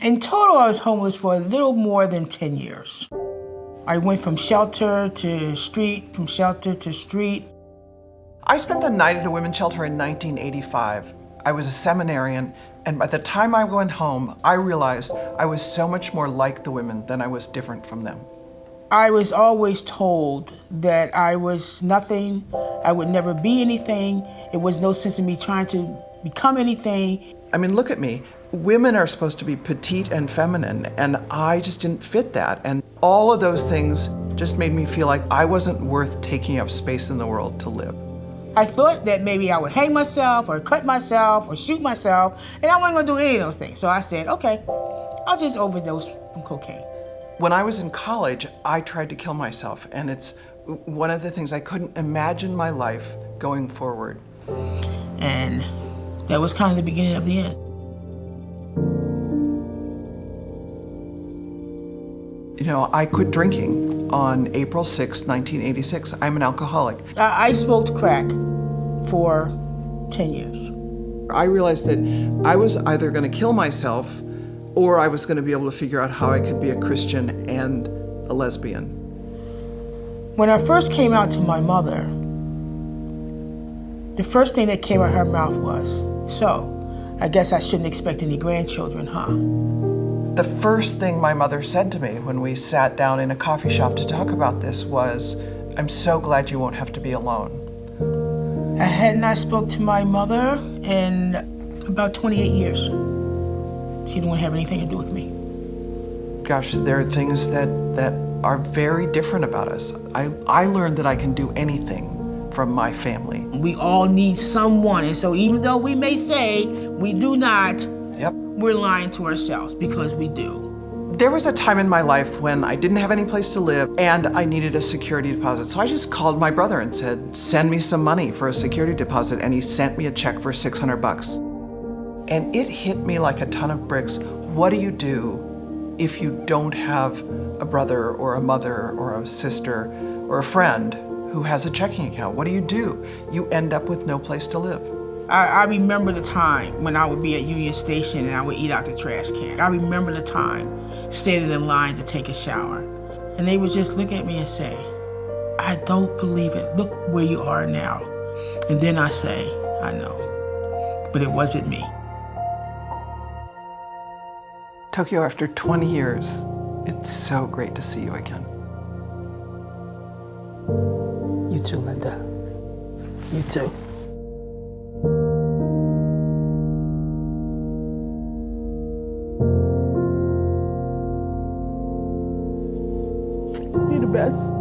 In total, I was homeless for a little more than 10 years. I went from shelter to street, from shelter to street. I spent the night at a women's shelter in 1985. I was a seminarian, and by the time I went home, I realized I was so much more like the women than I was different from them. I was always told that I was nothing, I would never be anything. It was no sense in me trying to become anything. I mean, look at me. Women are supposed to be petite and feminine, and I just didn't fit that. And all of those things just made me feel like I wasn't worth taking up space in the world to live. I thought that maybe I would hang myself or cut myself or shoot myself, and I wasn't gonna do any of those things. So I said, okay, I'll just overdose on cocaine. When I was in college, I tried to kill myself, and it's one of the things I couldn't imagine my life going forward. And that was kind of the beginning of the end. You know, I quit drinking on April 6, 1986. I'm an alcoholic. I smoked crack for 10 years. I realized that I was either going to kill myself or I was going to be able to figure out how I could be a Christian and a lesbian. When I first came out to my mother, the first thing that came out of her mouth was, "So, I guess I shouldn't expect any grandchildren, huh?" The first thing my mother said to me when we sat down in a coffee shop to talk about this was, "I'm so glad you won't have to be alone." I had not spoke to my mother in about 28 years. She didn't want to have anything to do with me. Gosh, there are things that are very different about us. I learned that I can do anything from my family. We all need someone, and so even though we may say we do not, Yep. we're lying to ourselves because we do. There was a time in my life when I didn't have any place to live and I needed a security deposit. So I just called my brother and said, "Send me some money for a security deposit." And he sent me a check for $600. And it hit me like a ton of bricks. What do you do if you don't have a brother or a mother or a sister or a friend who has a checking account? What do? You end up with no place to live. I remember the time when I would be at Union Station and I would eat out the trash can. I remember the time standing in line to take a shower. And they would just look at me and say, "I don't believe it. Look where you are now." And then I say, "I know, but it wasn't me." Tokyo, after 20 years, it's so great to see you again. You too, Linda. You too. You're the best.